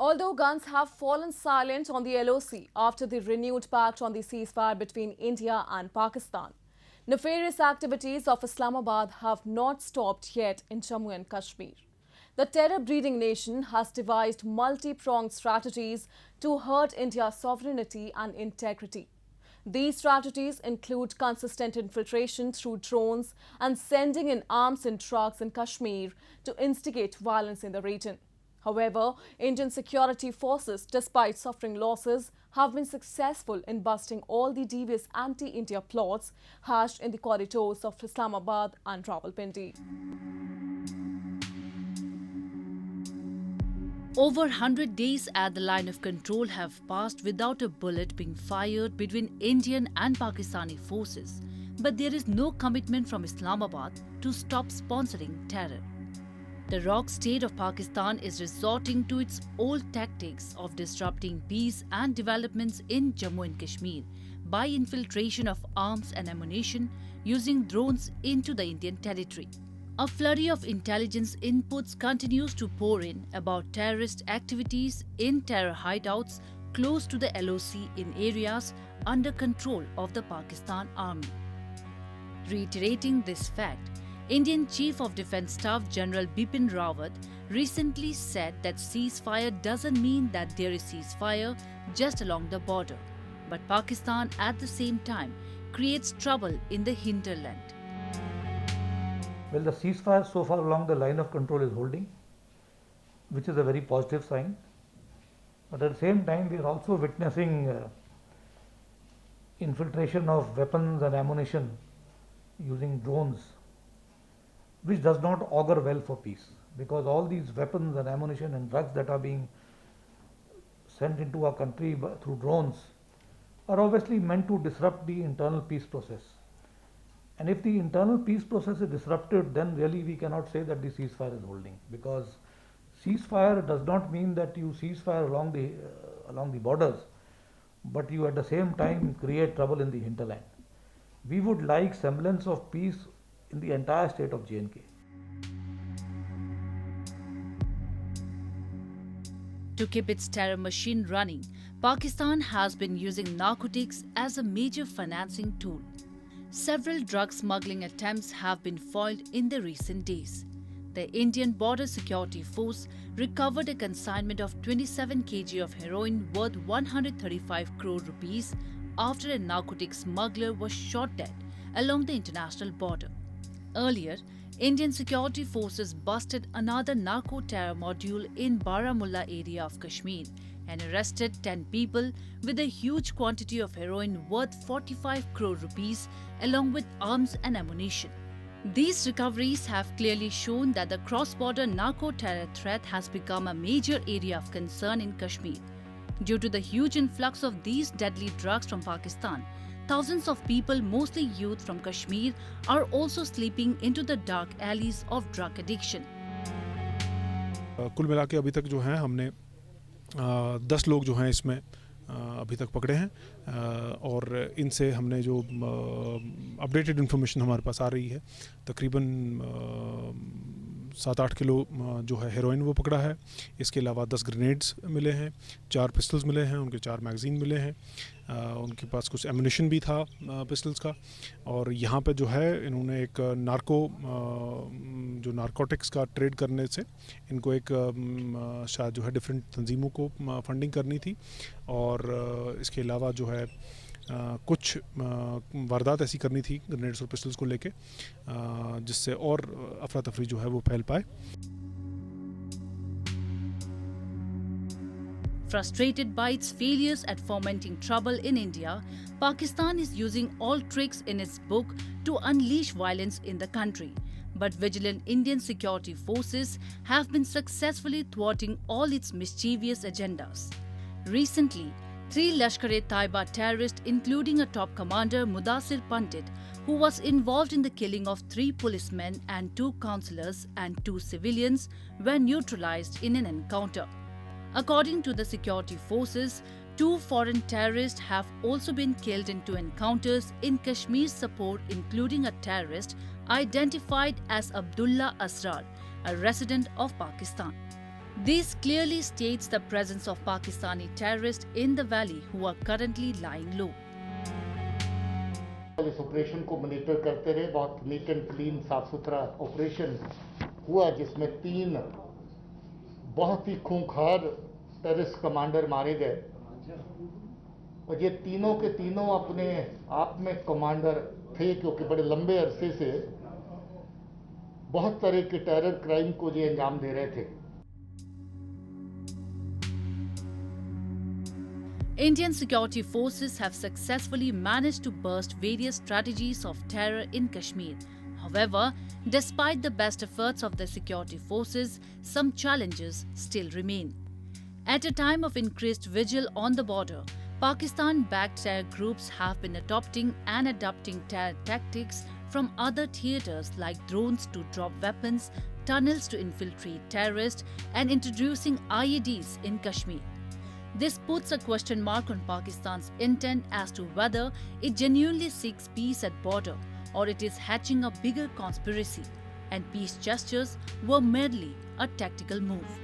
Although guns have fallen silent on the LOC after the renewed pact on the ceasefire between India and Pakistan, nefarious activities of Islamabad have not stopped yet in Jammu and Kashmir. The terror-breeding nation has devised multi-pronged strategies to hurt India's sovereignty and integrity. These strategies include consistent infiltration through drones and sending in arms and trucks in Kashmir to instigate violence in the region. However, Indian security forces, despite suffering losses, have been successful in busting all the devious anti-India plots hatched in the corridors of Islamabad and Rawalpindi. Over 100 days at the line of control have passed without a bullet being fired between Indian and Pakistani forces, but there is no commitment from Islamabad to stop sponsoring terror. The rogue state of Pakistan is resorting to its old tactics of disrupting peace and developments in Jammu and Kashmir by infiltration of arms and ammunition using drones into the Indian territory. A flurry of intelligence inputs continues to pour in about terrorist activities in terror hideouts close to the LOC in areas under control of the Pakistan Army. Reiterating this fact, Indian Chief of Defence Staff General Bipin Rawat recently said that ceasefire doesn't mean that there is ceasefire just along the border, but Pakistan at the same time creates trouble in the hinterland. Well, the ceasefire so far along the line of control is holding, which is a very positive sign. But at the same time, we are also witnessing infiltration of weapons and ammunition using drones, which does not augur well for peace, because all these weapons and ammunition and drugs that are being sent into our country through drones are obviously meant to disrupt the internal peace process. And if the internal peace process is disrupted, then really we cannot say that the ceasefire is holding, because ceasefire does not mean that you ceasefire along the borders, but you at the same time create trouble in the hinterland. We would like semblance of peace in the entire state of J&K. To keep its terror machine running, Pakistan has been using narcotics as a major financing tool. Several drug smuggling attempts have been foiled in the recent days. The Indian Border Security Force recovered a consignment of 27 kg of heroin worth 135 crore rupees after a narcotic smuggler was shot dead along the international border. Earlier, Indian security forces busted another narco-terror module in Baramulla area of Kashmir and arrested 10 people with a huge quantity of heroin worth 45 crore rupees along with arms and ammunition. These recoveries have clearly shown that the cross-border narco-terror threat has become a major area of concern in Kashmir. Due to the huge influx of these deadly drugs from Pakistan, thousands of people, mostly youth from Kashmir, are also slipping into the dark alleys of drug addiction. कुल मिला के अभी तक जो है हमने 10 लोग जो हैं इसमें अभी तक पकड़े हैं और इनसे हमने जो अपडेटेड इन्फॉर्मेशन हमारे पास आ रही है तकरीबन 7-8 किलो जो है हेरोइन वो पकड़ा है। इसके अलावा 10 ग्रेनेड्स मिले हैं, 4 पिस्टल्स मिले हैं, उनके 4 मैगज़ीन मिले हैं, उनके पास कुछ एमुनिशन भी था पिस्टल्स का। और यहाँ पे जो है इन्होंने एक जो नारकोटिक्स का ट्रेड करने से इनको एक शायद जो है डिफरेंट तंजीमों को फंडिंग करनी थी और इसके अलावा जो है कुछ वारदात ऐसी करनी थी ग्रेनेड्स और पिस्टल्स को लेके जिससे और अफरा तफरी जो है वो फैल पाए। Frustrated by its failures at fomenting trouble in India, Pakistan is using all tricks in its book to unleash violence in the country. But vigilant Indian security forces have been successfully thwarting all its mischievous agendas. Recently, 3 Lashkar-e-Taiba terrorists, including a top commander Mudassir Pandit, who was involved in the killing of 3 policemen and 2 councillors and 2 civilians, were neutralized in an encounter. According to the security forces, 2 foreign terrorists have also been killed in 2 encounters in Kashmir's support, including a terrorist identified as Abdullah Asrar, a resident of Pakistan. This clearly states the presence of Pakistani terrorists in the valley who are currently lying low. इस operation को monitor करते रहे। बहुत neat and clean साफ सुथरा operation हुआ जिसमें 3 बहुत ही खूंखार टेररिस्ट कमांडर मारे गए और ये तीनों के तीनों अपने आप में कमांडर थे, क्योंकि बड़े लंबे अरसे से बहुत तरह के टेरर क्राइम को ये अंजाम दे रहे थे। Indian security forces have successfully managed to burst various strategies of terror in Kashmir. However, despite the best efforts of the security forces, some challenges still remain. At a time of increased vigil on the border, Pakistan-backed terror groups have been adopting and adapting terror tactics from other theatres like drones to drop weapons, tunnels to infiltrate terrorists, and introducing IEDs in Kashmir. This puts a question mark on Pakistan's intent as to whether it genuinely seeks peace at border or it is hatching a bigger conspiracy, and peace gestures were merely a tactical move.